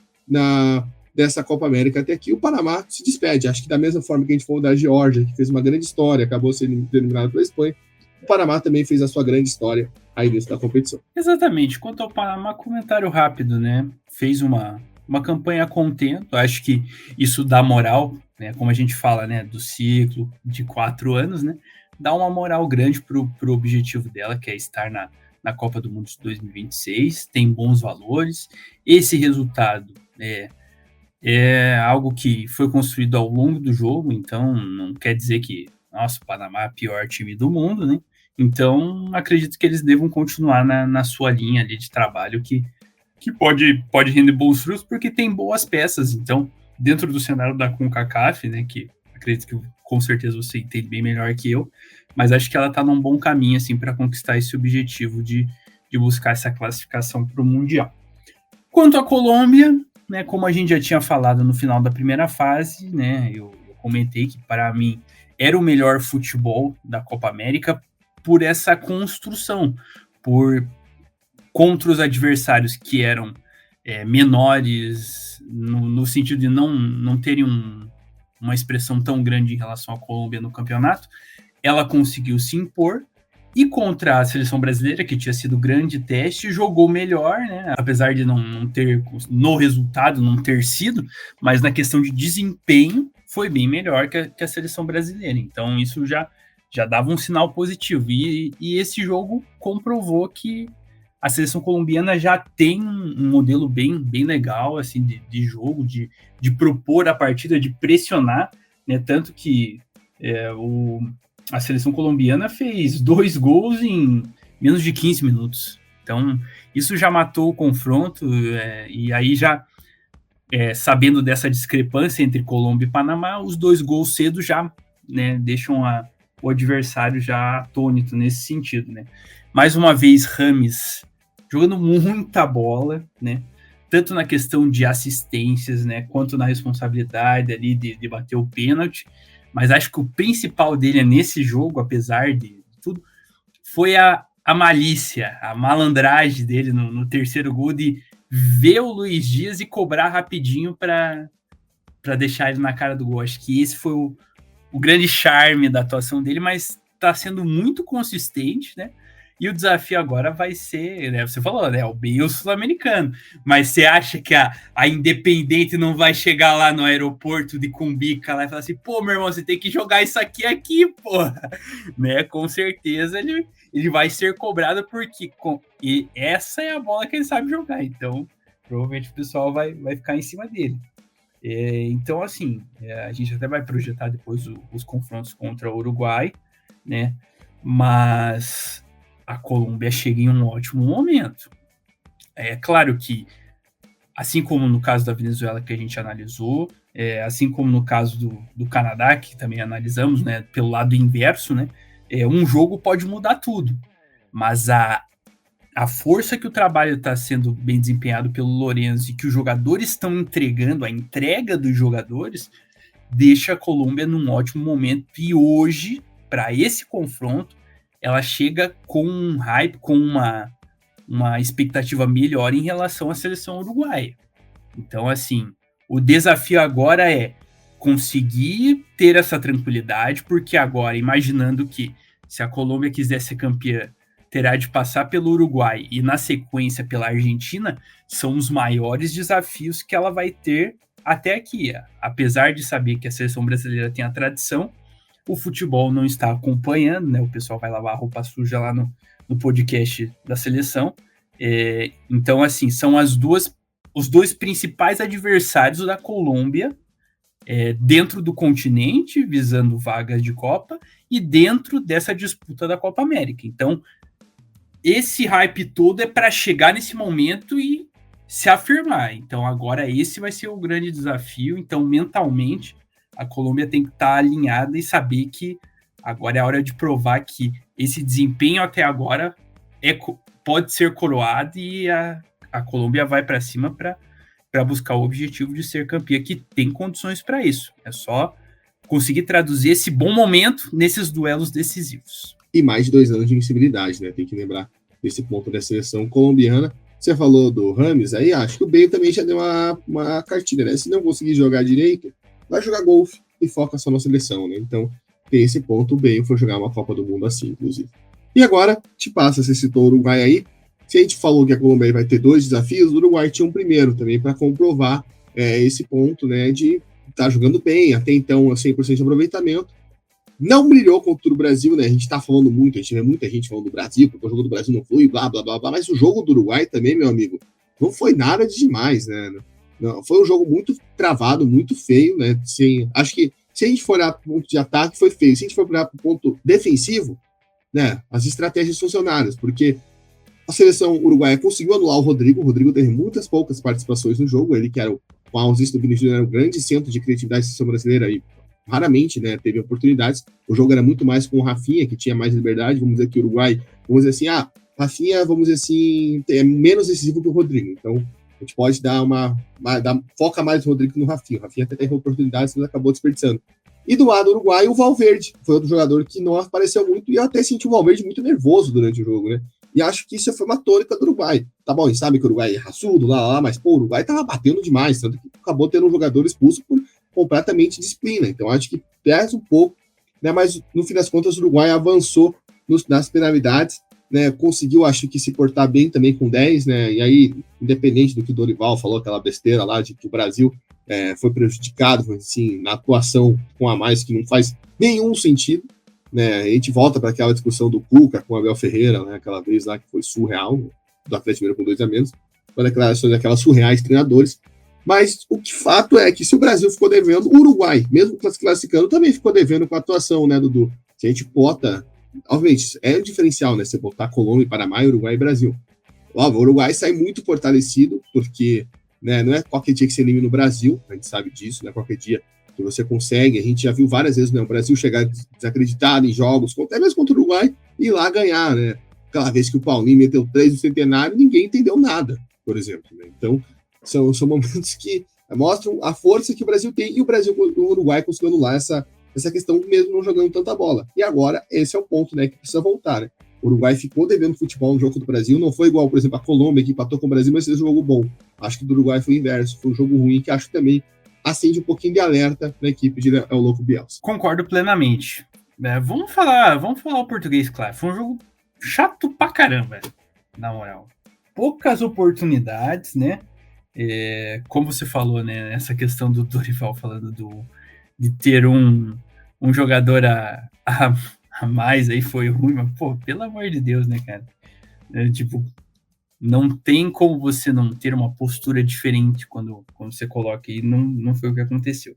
Speaker 3: dessa Copa América até aqui. O Panamá se despede, acho que da mesma forma que a gente falou da Geórgia, que fez uma grande história, acabou sendo eliminado pela Espanha, o Panamá também fez a sua grande história aí dentro da competição.
Speaker 4: Exatamente. Quanto ao Panamá, comentário rápido, né? Fez uma campanha contento, acho que isso dá moral, né? Como a gente fala, né? Do ciclo de 4 anos, né? Dá uma moral grande pro objetivo dela, que é estar na Copa do Mundo de 2026, tem bons valores. Esse resultado é algo que foi construído ao longo do jogo, então não quer dizer que, nossa, o Panamá é o pior time do mundo, né? Então, acredito que eles devam continuar na sua linha ali de trabalho, que pode render bons frutos, porque tem boas peças. Então, dentro do cenário da CONCACAF, né, que acredito que com certeza você entende bem melhor que eu, mas acho que ela está num bom caminho assim, para conquistar esse objetivo de buscar essa classificação para o Mundial. Quanto à Colômbia, né, como a gente já tinha falado no final da primeira fase, né, eu comentei que para mim era o melhor futebol da Copa América, por essa construção, contra os adversários que eram menores, no sentido de não terem uma expressão tão grande em relação à Colômbia no campeonato, ela conseguiu se impor, e contra a seleção brasileira, que tinha sido grande teste, jogou melhor, né? Apesar de não ter, no resultado, não ter sido, mas na questão de desempenho, foi bem melhor que a seleção brasileira. Então isso já dava um sinal positivo. E esse jogo comprovou que a seleção colombiana já tem um modelo bem legal assim, de jogo, de propor a partida, de pressionar, né? Tanto que a seleção colombiana fez 2 gols em menos de 15 minutos. Então, isso já matou o confronto, e aí já, sabendo dessa discrepância entre Colômbia e Panamá, os 2 gols cedo já, né, deixam o adversário já atônito nesse sentido, né? Mais uma vez, Rames jogando muita bola, né? Tanto na questão de assistências, né, quanto na responsabilidade ali de bater o pênalti. Mas acho que o principal dele nesse jogo, apesar de tudo, foi a malícia, a malandragem dele no terceiro gol, de ver o Luiz Dias e cobrar rapidinho para deixar ele na cara do gol. Acho que esse foi o grande charme da atuação dele, mas está sendo muito consistente, né? E o desafio agora vai ser, né? Você falou, né? O Bale sul-americano. Mas você acha que a Independente não vai chegar lá no aeroporto de Cumbica lá e falar assim, pô, meu irmão, você tem que jogar isso aqui, porra. Né? Com certeza ele vai ser cobrado, porque e essa é a bola que ele sabe jogar. Então, provavelmente o pessoal vai ficar em cima dele. Então, assim, a gente até vai projetar depois os confrontos contra o Uruguai, né? Mas a Colômbia chega em um ótimo momento. É claro que, assim como no caso da Venezuela que a gente analisou, assim como no caso do Canadá, que também analisamos, né, pelo lado inverso, né, um jogo pode mudar tudo. Mas a força que o trabalho está sendo bem desempenhado pelo Lorenzo e que os jogadores estão entregando, a entrega dos jogadores, deixa a Colômbia num ótimo momento. E hoje, para esse confronto, ela chega com um hype, com uma expectativa melhor em relação à seleção uruguaia. Então, assim, o desafio agora é conseguir ter essa tranquilidade, porque agora, imaginando que se a Colômbia quiser ser campeã, terá de passar pelo Uruguai e, na sequência, pela Argentina, são os maiores desafios que ela vai ter até aqui. Apesar de saber que a seleção brasileira tem a tradição, o futebol não está acompanhando, né? O pessoal vai lavar a roupa suja lá no podcast da seleção. Então, assim, são os dois principais adversários da Colômbia dentro do continente, visando vagas de Copa, e dentro dessa disputa da Copa América. Então, esse hype todo é para chegar nesse momento e se afirmar. Então, agora esse vai ser o grande desafio. Então, mentalmente, a Colômbia tem que estar alinhada e saber que agora é a hora de provar que esse desempenho até agora pode ser coroado, e a Colômbia vai para cima para buscar o objetivo de ser campeã, que tem condições para isso. É só conseguir traduzir esse bom momento nesses duelos decisivos.
Speaker 3: E mais de 2 anos de invencibilidade, né? Tem que lembrar desse ponto da seleção colombiana. Você falou do Rames aí, acho que o Bale também já deu uma cartilha, né? Se não conseguir jogar direito, vai jogar golfe e foca só na seleção, né? Então, tem esse ponto, o Bale foi jogar uma Copa do Mundo assim, inclusive. E agora, te passa, você citou o Uruguai aí, se a gente falou que a Colômbia vai ter 2 desafios, o Uruguai tinha um primeiro também para comprovar esse ponto, né, de estar jogando bem, até então 100% de aproveitamento. Não brilhou contra o Brasil, né? A gente tá falando muito, a gente vê muita gente falando do Brasil, porque o jogo do Brasil não foi, blá, blá, blá, blá, mas o jogo do Uruguai também, meu amigo, não foi nada de demais, né? Não, foi um jogo muito travado, muito feio, né? Sim, acho que se a gente for olhar para o ponto de ataque, foi feio. Se a gente for olhar para o ponto defensivo, né? As estratégias funcionaram, porque a seleção uruguaia conseguiu anular o Rodrigo teve muitas poucas participações no jogo, ele que era com a ausência do Vinicius, era um grande centro de criatividade da seleção brasileira e raramente, né, teve oportunidades. O jogo era muito mais com o Rafinha, que tinha mais liberdade. Vamos dizer que o Uruguai, vamos dizer assim, Rafinha, vamos dizer assim, é menos decisivo que o Rodrigo. Então, a gente pode dar foca mais no Rodrigo que no Rafinha. O Rafinha até teve oportunidades, mas acabou desperdiçando. E do lado do Uruguai, o Valverde foi outro jogador que não apareceu muito, e eu até senti o Valverde muito nervoso durante o jogo, né? E acho que isso foi uma tônica do Uruguai. Tá bom, a gente sabe que o Uruguai é raçudo, mas pô, o Uruguai tava batendo demais, tanto que acabou tendo um jogador expulso por completamente disciplina. Então acho que pesa um pouco, né? Mas no fim das contas o Uruguai avançou nas penalidades, né? Conseguiu, acho que, se portar bem também com 10, né? E aí, independente do que o Dorival falou, aquela besteira lá de que o Brasil foi prejudicado, assim, na atuação com a mais, que não faz nenhum sentido, né? A gente volta para aquela discussão do Cuca com o Abel Ferreira, né? Aquela vez lá que foi surreal, do Atlético Mineiro com 2 a menos, com declarações daquelas surreais treinadores. Mas o que fato é que se o Brasil ficou devendo, o Uruguai, mesmo classificando, também ficou devendo com a atuação, né, Dudu? Se a gente bota, obviamente, é um diferencial, né? Você botar Colômbia, Panamá, Uruguai e Brasil. Óbvio, o Uruguai sai muito fortalecido, porque, né, não é qualquer dia que você elimina o Brasil, a gente sabe disso, não é qualquer dia que você consegue. A gente já viu várias vezes, né, o Brasil chegar desacreditado em jogos, até mesmo contra o Uruguai, e ir lá ganhar, né? Aquela vez que o Paulinho meteu 3 no centenário, ninguém entendeu nada, por exemplo, né? Então, são momentos que mostram a força que o Brasil tem, e o Uruguai conseguiu anular essa questão mesmo não jogando tanta bola. E agora, esse é o ponto, né, que precisa voltar, né? O Uruguai ficou devendo futebol no jogo do Brasil, não foi igual, por exemplo, a Colômbia, que empatou com o Brasil, mas fez um jogo bom. Acho que do Uruguai foi o inverso, foi um jogo ruim, que acho que também acende um pouquinho de alerta na equipe de El Louco Bielsa.
Speaker 4: Concordo plenamente. Vamos falar o português, claro. Foi um jogo chato pra caramba, na moral. Poucas oportunidades, né? Como você falou, né? Essa questão do Dorival falando de ter um jogador a mais aí foi ruim, mas, pô, pelo amor de Deus, né, cara? Tipo, não tem como você não ter uma postura diferente quando você coloca, e não foi o que aconteceu.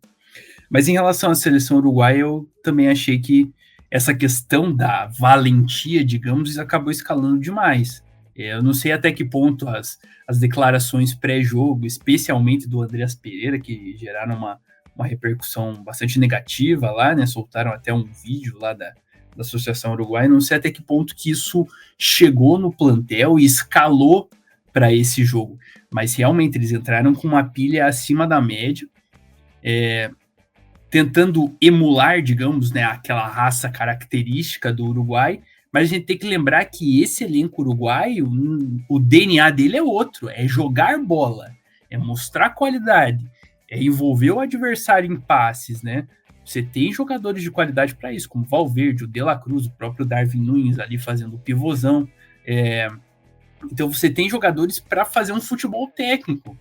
Speaker 4: Mas em relação à seleção uruguaia, eu também achei que essa questão da valentia, digamos, acabou escalando demais. Eu não sei até que ponto as declarações pré-jogo, especialmente do Andreas Pereira, que geraram uma repercussão bastante negativa lá, né? Soltaram até um vídeo lá da Associação Uruguaia. Não sei até que ponto que isso chegou no plantel e escalou para esse jogo. Mas realmente eles entraram com uma pilha acima da média, tentando emular, digamos, né, aquela raça característica do Uruguai. Mas a gente tem que lembrar que esse elenco uruguaio, o DNA dele é outro, é jogar bola, é mostrar qualidade, é envolver o adversário em passes, né? Você tem jogadores de qualidade para isso, como Valverde, o De La Cruz, o próprio Darwin Núñez ali fazendo o pivôzão. Então você tem jogadores para fazer um futebol técnico.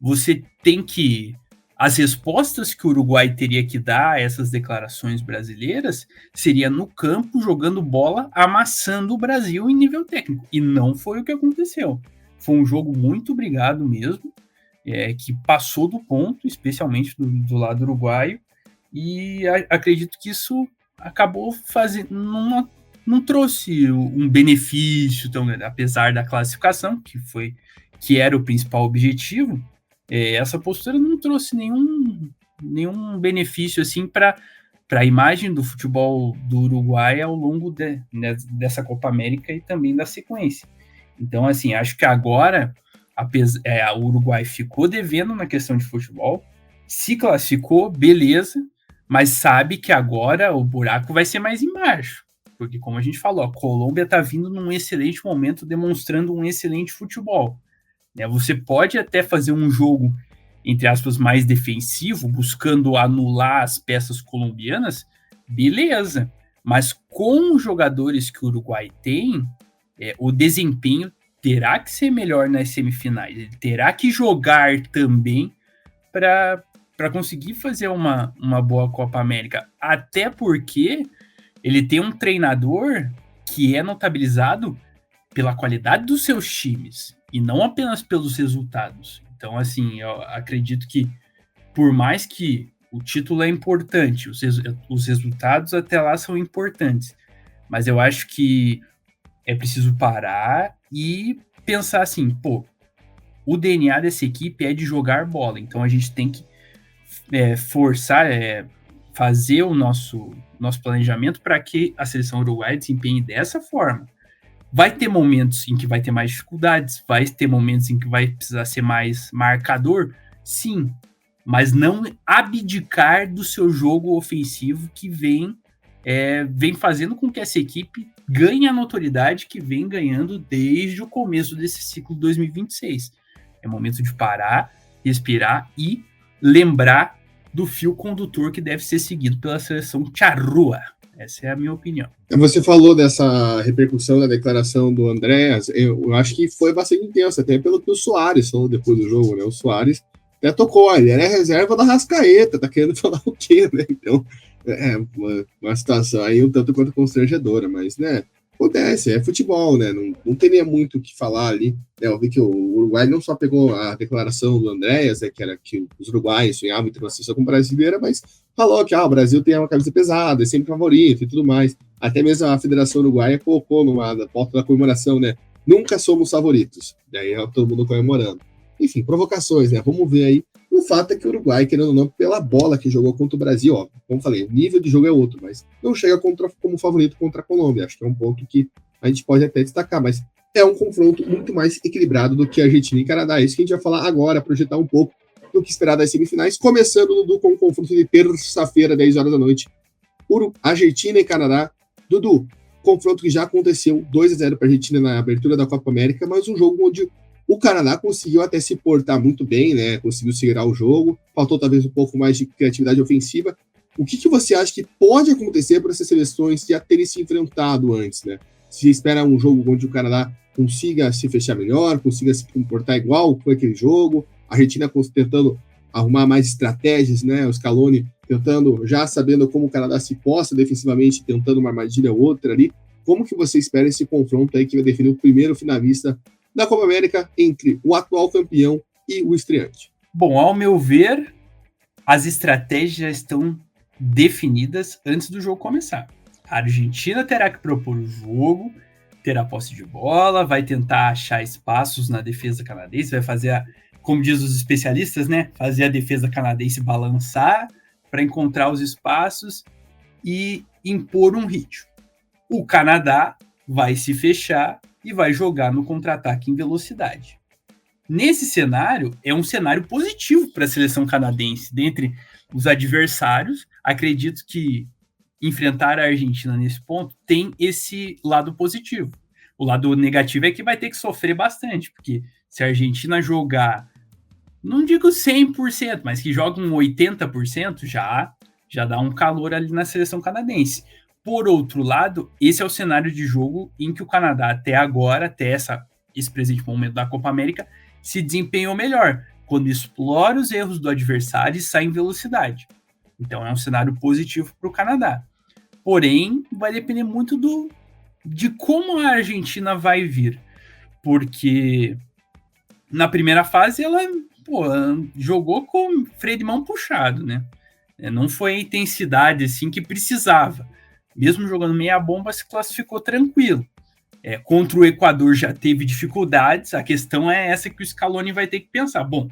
Speaker 4: Você tem que... As respostas que o Uruguai teria que dar a essas declarações brasileiras seria no campo, jogando bola, amassando o Brasil em nível técnico. E não foi o que aconteceu. Foi um jogo muito brigado mesmo, que passou do ponto, especialmente do lado uruguaio, e acredito que isso acabou fazendo... Não trouxe um benefício tão grande, apesar da classificação, que era o principal objetivo. Essa postura não trouxe nenhum benefício assim para a imagem do futebol do Uruguai ao longo dessa Copa América e também da sequência. Então, assim, acho que agora o Uruguai ficou devendo na questão de futebol, se classificou, beleza, mas sabe que agora o buraco vai ser mais embaixo, porque, como a gente falou, a Colômbia está vindo num excelente momento, demonstrando um excelente futebol. né? Você pode até fazer um jogo, entre aspas, mais defensivo, buscando anular as peças colombianas, beleza. Mas com os jogadores que o Uruguai tem, o desempenho terá que ser melhor nas semifinais. Ele terá que jogar também para conseguir fazer uma boa Copa América. Até porque ele tem um treinador que é notabilizado pela qualidade dos seus times e não apenas pelos resultados. Então, assim, eu acredito que por mais que o título é importante, os resultados até lá são importantes, mas eu acho que é preciso parar e pensar assim, pô, o DNA dessa equipe é de jogar bola, então a gente tem que forçar, fazer o nosso planejamento para que a seleção uruguaia desempenhe dessa forma. Vai ter momentos em que vai ter mais dificuldades, vai ter momentos em que vai precisar ser mais marcador, sim, mas não abdicar do seu jogo ofensivo que vem fazendo com que essa equipe ganhe a notoriedade que vem ganhando desde o começo desse ciclo 2026. É momento de parar, respirar e lembrar do fio condutor que deve ser seguido pela seleção charrúa. Essa é a minha opinião.
Speaker 3: Você falou dessa repercussão da declaração do Andrés, eu acho que foi bastante intensa, até pelo que o Suárez falou depois do jogo, né? O Suárez até tocou, ele era reserva da Rascaeta, tá querendo falar o quê, né? Então, uma situação aí um tanto quanto constrangedora, mas, né, acontece, é futebol, né? Não teria muito o que falar ali. Eu vi que o Uruguai não só pegou a declaração do Andrés, que era que os uruguaios sonhavam em ter uma seleção como brasileira, mas falou que o Brasil tem uma camisa pesada, é sempre favorito e tudo mais. Até mesmo a Federação Uruguaia colocou numa pauta da comemoração, né? Nunca somos favoritos. Daí todo mundo comemorando. Enfim, provocações, né? Vamos ver aí. O fato é que o Uruguai, querendo ou não, pela bola que jogou contra o Brasil, ó, como falei, o nível de jogo é outro, mas não chega como favorito contra a Colômbia. Acho que é um ponto que a gente pode até destacar, mas é um confronto muito mais equilibrado do que Argentina e Canadá. Isso que a gente vai falar agora, projetar um pouco do que esperar das semifinais, começando, Dudu, com o confronto de terça-feira, 10 horas da noite, Argentina e Canadá. Dudu, confronto que já aconteceu, 2-0 para a Argentina na abertura da Copa América, mas um jogo onde o Canadá conseguiu até se portar muito bem, né? Conseguiu segurar o jogo, faltou talvez um pouco mais de criatividade ofensiva. O que você acha que pode acontecer para essas seleções já terem se enfrentado antes, né? Se espera um jogo onde o Canadá consiga se fechar melhor, consiga se comportar igual foi aquele jogo, a Argentina tentando arrumar mais estratégias, né? O Scaloni tentando, já sabendo como o Canadá se posta defensivamente, tentando uma armadilha ou outra ali. Como que você espera esse confronto aí que vai definir o primeiro finalista da Copa América entre o atual campeão e o estreante?
Speaker 4: Bom, ao meu ver, as estratégias já estão definidas antes do jogo começar. A Argentina terá que propor o jogo, terá posse de bola, vai tentar achar espaços na defesa canadense, vai fazer, como diz os especialistas, né, fazer a defesa canadense balançar para encontrar os espaços e impor um ritmo. O Canadá vai se fechar e vai jogar no contra-ataque em velocidade. Nesse cenário, é um cenário positivo para a seleção canadense. Dentre os adversários, acredito que enfrentar a Argentina nesse ponto tem esse lado positivo. O lado negativo é que vai ter que sofrer bastante, porque se a Argentina jogar, não digo 100%, mas que joga um 80%, já dá um calor ali na seleção canadense. Por outro lado, esse é o cenário de jogo em que o Canadá até agora, até esse presente momento da Copa América, se desempenhou melhor, quando explora os erros do adversário e sai em velocidade. Então é um cenário positivo para o Canadá. Porém, vai depender muito de como a Argentina vai vir. Porque na primeira fase ela jogou com freio de mão puxado, né? Não foi a intensidade assim, que precisava. Mesmo jogando meia bomba, se classificou tranquilo. Contra o Equador já teve dificuldades, a questão é essa que o Scaloni vai ter que pensar. Bom,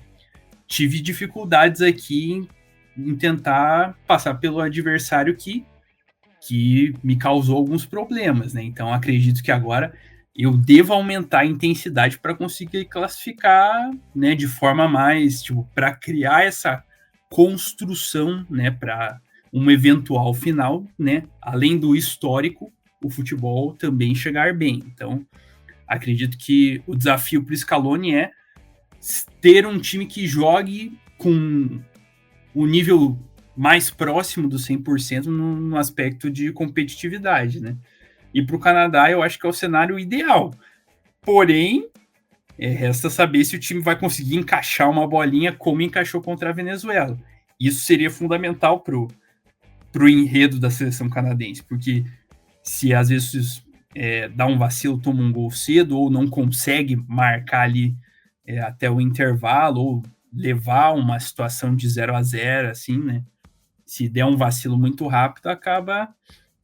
Speaker 4: tive dificuldades aqui em tentar passar pelo adversário que me causou alguns problemas, né? Então acredito que agora eu devo aumentar a intensidade para conseguir classificar, né, de forma mais, para criar essa construção, né, para um eventual final, né? Além do histórico, o futebol também chegar bem. Então, acredito que o desafio para o Scaloni é ter um time que jogue com o nível mais próximo do 100% no aspecto de competitividade, né? E para o Canadá, eu acho que é o cenário ideal. Porém, resta saber se o time vai conseguir encaixar uma bolinha como encaixou contra a Venezuela. Isso seria fundamental pro enredo da seleção canadense, porque se às vezes dá um vacilo, toma um gol cedo, ou não consegue marcar ali até o intervalo, ou levar uma situação de 0-0, assim, né? Se der um vacilo muito rápido, acaba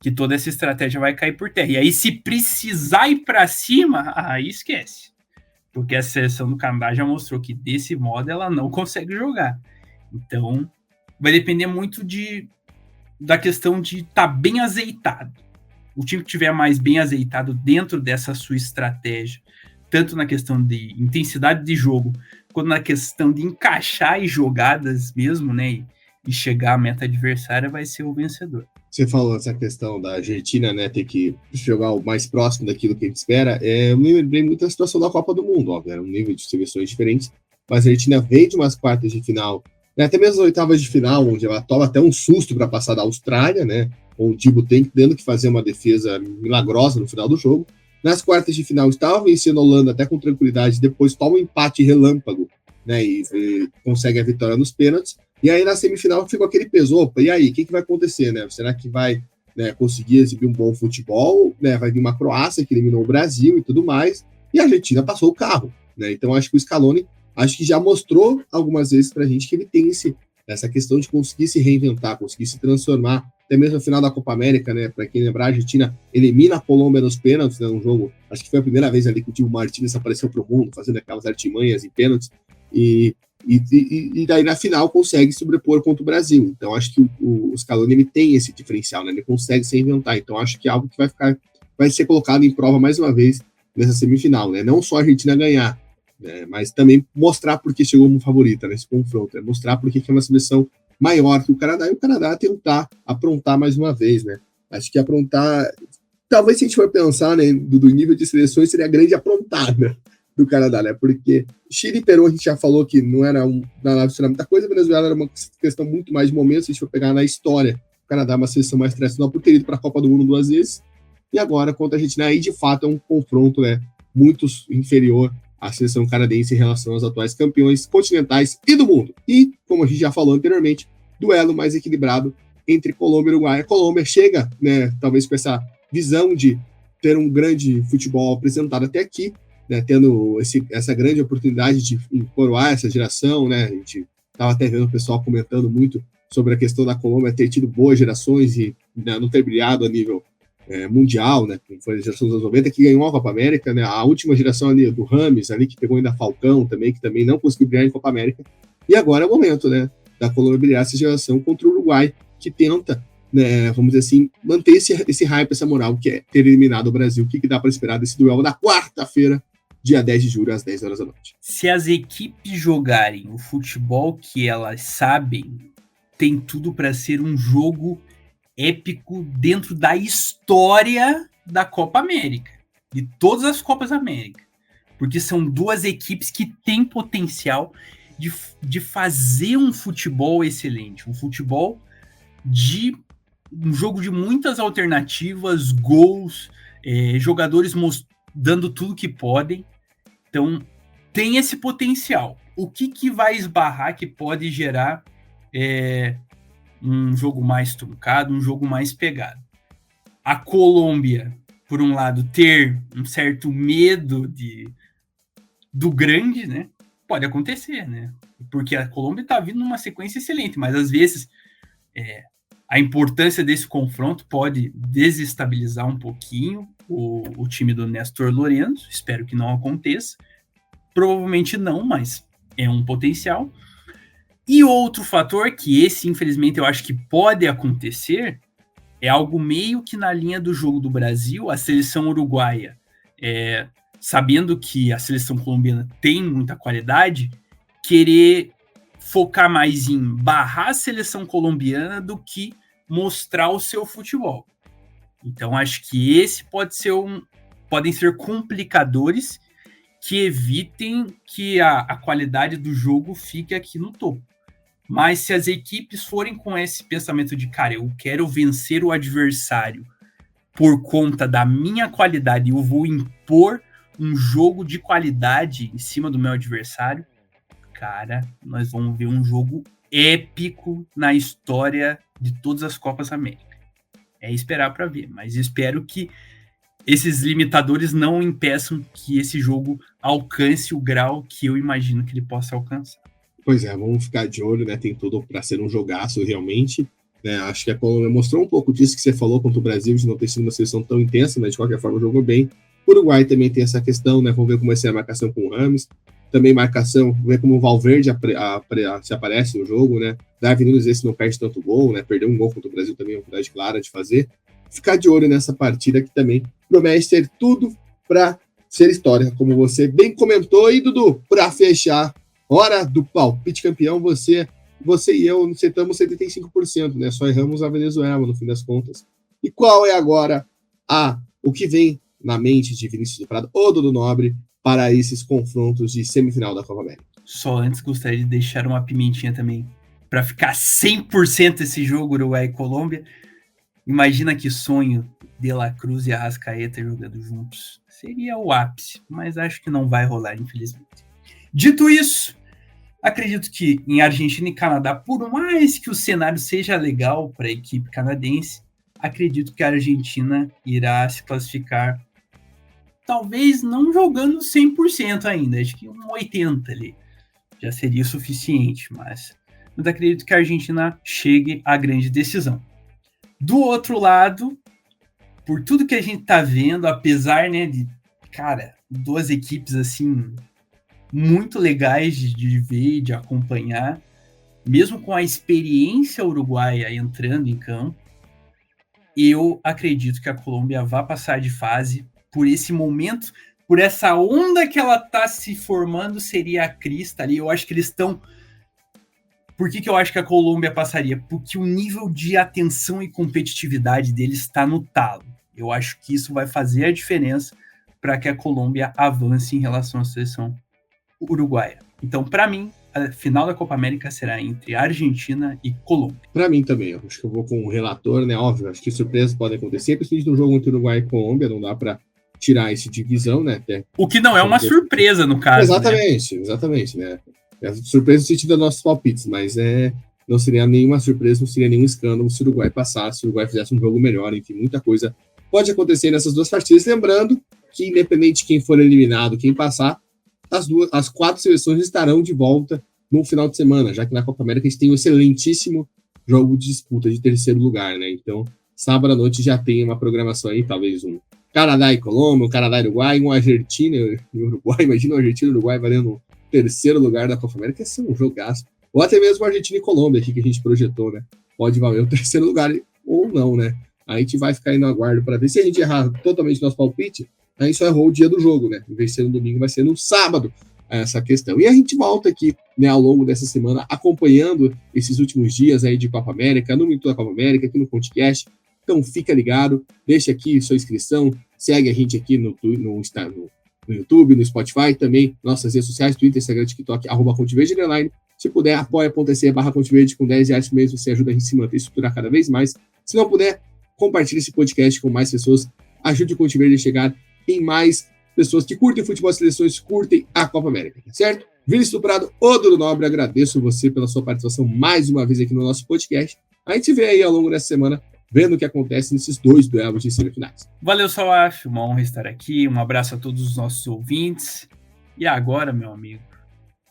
Speaker 4: que toda essa estratégia vai cair por terra. E aí, se precisar ir para cima, aí esquece. Porque a seleção do Canadá já mostrou que desse modo ela não consegue jogar. Então, vai depender muito da questão de estar bem azeitado. O time que estiver mais bem azeitado dentro dessa sua estratégia, tanto na questão de intensidade de jogo, quanto na questão de encaixar as jogadas mesmo, né, e chegar à meta adversária, vai ser o vencedor.
Speaker 3: Você falou essa questão da Argentina, né, ter que jogar o mais próximo daquilo que a gente espera. Eu me lembrei muito da situação da Copa do Mundo, óbvio, era um nível de seleções diferentes, mas a Argentina veio de umas quartas de final, né, até mesmo as oitavas de final, onde ela toma até um susto para passar da Austrália, né, com o Thibaut tendo que fazer uma defesa milagrosa no final do jogo. Nas quartas de final estava vencendo a Holanda até com tranquilidade, depois toma um empate relâmpago, né, e consegue a vitória nos pênaltis. E aí na semifinal ficou aquele peso, opa, e aí, o que vai acontecer, né? Será que vai, né, conseguir exibir um bom futebol, né? Vai vir uma Croácia que eliminou o Brasil e tudo mais, e a Argentina passou o carro, né? Então acho que o Scaloni, acho que já mostrou algumas vezes pra gente que ele tem essa questão de conseguir se reinventar, conseguir se transformar, até mesmo no final da Copa América, né? Para quem lembrar, a Argentina elimina a Colômbia nos pênaltis, né? Um jogo, acho que foi a primeira vez ali que o Dibu Martínez apareceu pro mundo, fazendo aquelas artimanhas em pênaltis, e daí na final consegue sobrepor contra o Brasil. Então acho que o Scaloni ele tem esse diferencial, né? Ele consegue se reinventar. Então acho que é algo que vai ser colocado em prova mais uma vez nessa semifinal, né? Não só a Argentina ganhar, né? Mas também mostrar porque chegou como favorita nesse confronto, né? Mostrar porque é uma seleção maior que o Canadá, e o Canadá tentar aprontar mais uma vez, né? Acho que aprontar, talvez se a gente for pensar, né, do nível de seleções, seria a grande aprontada do Canadá, né? Porque Chile e Peru a gente já falou que não era muita coisa, a Venezuela era uma questão muito mais de momento. Se a gente for pegar na história, o Canadá é uma seleção mais tradicional por ter ido para a Copa do Mundo 2 vezes, e agora contra a Argentina, aí de fato é um confronto, né, muito inferior à seleção canadense em relação aos atuais campeões continentais e do mundo. E, como a gente já falou anteriormente, duelo mais equilibrado entre Colômbia e Uruguai. A Colômbia chega, né, talvez com essa visão de ter um grande futebol apresentado até aqui, né, tendo essa grande oportunidade de coroar essa geração, né? A gente estava até vendo o pessoal comentando muito sobre a questão da Colômbia ter tido boas gerações e, né, não ter brilhado a nível mundial, né? Foi a geração dos anos 90 que ganhou a Copa América, né? A última geração ali do Rames, ali, que pegou ainda Falcão também, que também não conseguiu brilhar em Copa América. E agora é o momento, né, da Colômbia brilhar essa geração contra o Uruguai, que tenta, né, vamos dizer assim, manter esse hype, essa moral, que é ter eliminado o Brasil. O que dá para esperar desse duelo da quarta-feira, dia 10 de julho, às 10 horas da noite?
Speaker 4: Se as equipes jogarem o futebol que elas sabem, tem tudo para ser um jogo épico dentro da história da Copa América, de todas as Copas América, porque são duas equipes que têm potencial de fazer um futebol excelente, um futebol de um jogo de muitas alternativas, gols, jogadores dando tudo que podem. Então, tem esse potencial. O que vai esbarrar que pode gerar um jogo mais truncado, um jogo mais pegado? A Colômbia, por um lado, ter um certo medo do grande, né? Pode acontecer, né? Porque a Colômbia está vindo numa sequência excelente, mas às vezes a importância desse confronto pode desestabilizar um pouquinho o time do Néstor Lorenzo. Espero que não aconteça. Provavelmente não, mas é um potencial. E outro fator, que esse, infelizmente, eu acho que pode acontecer, é algo meio que na linha do jogo do Brasil. A seleção uruguaia, sabendo que a seleção colombiana tem muita qualidade, querer focar mais em barrar a seleção colombiana do que mostrar o seu futebol. Então, acho que esse podem ser complicadores, que evitem que a qualidade do jogo fique aqui no topo. Mas se as equipes forem com esse pensamento de, cara, eu quero vencer o adversário por conta da minha qualidade, eu vou impor um jogo de qualidade em cima do meu adversário, cara, nós vamos ver um jogo épico na história de todas as Copas América. É esperar para ver, mas espero que esses limitadores não impeçam que esse jogo alcance o grau que eu imagino que ele possa alcançar.
Speaker 3: Pois é, vamos ficar de olho, né? Tem tudo para ser um jogaço realmente. Né? Acho que a Colômbia mostrou um pouco disso que você falou contra o Brasil, de não ter sido uma seleção tão intensa, mas de qualquer forma jogou bem. O Uruguai também tem essa questão, né? Vamos ver como vai ser a marcação com o Rames. Também marcação, ver como o Valverde se aparece no jogo, né? Darwin Núñez, esse não perde tanto gol, né? Perdeu um gol contra o Brasil também, uma oportunidade clara de fazer. Ficar de olho nessa partida que também promete ter tudo para ser história, como você bem comentou. E, Dudu, para fechar, hora do palpite campeão, você e eu acertamos 75%, né? Só erramos a Venezuela, no fim das contas. E qual é agora o que vem na mente de Vinícius do Prado ou Dudu Nobre para esses confrontos de semifinal da Copa América?
Speaker 4: Só antes gostaria de deixar uma pimentinha também, para ficar 100% esse jogo Uruguai e Colômbia. Imagina que sonho De La Cruz e Arrascaeta jogando juntos. Seria o ápice, mas acho que não vai rolar, infelizmente. Dito isso, acredito que em Argentina e Canadá, por mais que o cenário seja legal para a equipe canadense, acredito que a Argentina irá se classificar, talvez não jogando 100% ainda, acho que um 80% ali já seria suficiente, mas acredito que a Argentina chegue à grande decisão. Do outro lado, por tudo que a gente tá vendo, apesar, né, de, cara, duas equipes, assim, muito legais de ver e de acompanhar, mesmo com a experiência uruguaia entrando em campo, eu acredito que a Colômbia vai passar de fase por esse momento, por essa onda que ela tá se formando, seria a crista ali. Eu acho que eles estão... Por que eu acho que a Colômbia passaria? Porque o nível de atenção e competitividade deles está no talo. Eu acho que isso vai fazer a diferença para que a Colômbia avance em relação à seleção uruguaia. Então, para mim, a final da Copa América será entre Argentina e Colômbia.
Speaker 3: Para mim também, eu acho que eu vou com o relator, né? Óbvio, acho que surpresas podem acontecer, principalmente no jogo entre Uruguai e Colômbia, não dá para tirar essa divisão, né? Até
Speaker 4: o que não é uma surpresa, no caso.
Speaker 3: Exatamente, né? É surpresa no sentido dos nossos palpites, mas não seria nenhuma surpresa, não seria nenhum escândalo se o Uruguai passasse, se o Uruguai fizesse um jogo melhor, enfim, muita coisa pode acontecer nessas duas partidas. Lembrando que, independente de quem for eliminado, quem passar, as 4 seleções estarão de volta no final de semana, já que na Copa América a gente tem um excelentíssimo jogo de disputa de terceiro lugar, né? Então, sábado à noite já tem uma programação aí, talvez um Canadá e Colômbia, um Canadá e Uruguai, um Argentina e Uruguai. Imagina o Argentina e Uruguai valendo terceiro lugar da Copa América, esse é um jogaço. Ou até mesmo Argentina e Colômbia, aqui que a gente projetou, né? Pode valer o terceiro lugar ou não, né? A gente vai ficar aí no aguardo para ver. Se a gente errar totalmente nosso palpite, a gente só errou o dia do jogo, né? Em vez de ser no domingo, vai ser no sábado essa questão. E a gente volta aqui, né, ao longo dessa semana, acompanhando esses últimos dias aí de Copa América, no Minuto da Copa América, aqui no podcast. Então fica ligado, deixa aqui sua inscrição, segue a gente aqui no YouTube, no Spotify, também nossas redes sociais, Twitter, Instagram, TikTok, @ConteVerde_. Se puder, apoia.se/ConteVerde, com R$10 por mês, você ajuda a gente a se manter e estruturar cada vez mais. Se não puder, compartilhe esse podcast com mais pessoas, ajude o ConteVerde a chegar em mais pessoas que curtem futebol, seleções, curtem a Copa América, certo? Vinícius do Prado, Dudu Nobre, agradeço você pela sua participação mais uma vez aqui no nosso podcast. A gente se vê aí ao longo dessa semana, vendo o que acontece nesses 2 duelos de semifinais.
Speaker 4: Valeu, Salaf, uma honra estar aqui, um abraço a todos os nossos ouvintes. E agora, meu amigo,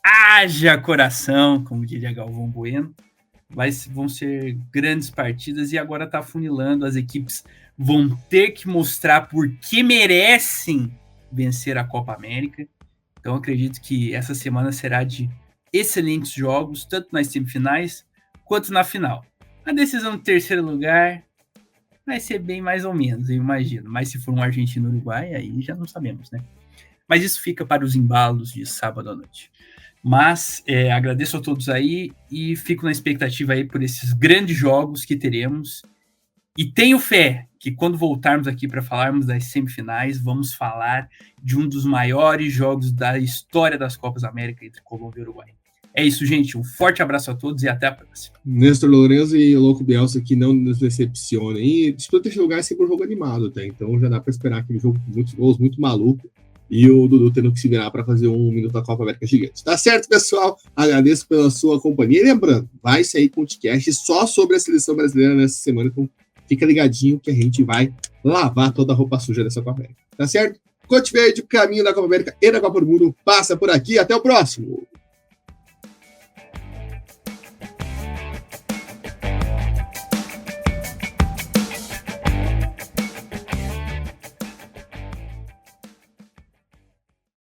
Speaker 4: haja coração, como diria Galvão Bueno, vão ser grandes partidas e agora tá afunilando, as equipes vão ter que mostrar por que merecem vencer a Copa América. Então acredito que essa semana será de excelentes jogos, tanto nas semifinais quanto na final. A decisão do terceiro lugar vai ser bem mais ou menos, eu imagino. Mas se for um Argentina-Uruguai, aí já não sabemos, né? Mas isso fica para os embalos de sábado à noite. Mas agradeço a todos aí e fico na expectativa aí por esses grandes jogos que teremos. E tenho fé que quando voltarmos aqui para falarmos das semifinais, vamos falar de um dos maiores jogos da história das Copas América entre Colômbia e Uruguai. É isso, gente. Um forte abraço a todos e até a próxima.
Speaker 3: Nestor Lourenço e o Louco Bielsa que não nos decepcionem. E disputa terceiro lugar é sempre um jogo animado, tá? Então já dá para esperar aquele jogo com muitos gols, muito maluco. E o Dudu tendo que se virar para fazer um minuto da Copa América Gigante. Tá certo, pessoal? Agradeço pela sua companhia. E lembrando, vai sair podcast só sobre a seleção brasileira nessa semana. Então fica ligadinho que a gente vai lavar toda a roupa suja dessa Copa América. Tá certo? Coach Verde, caminho da Copa América e da Copa do Mundo passa por aqui. Até o próximo!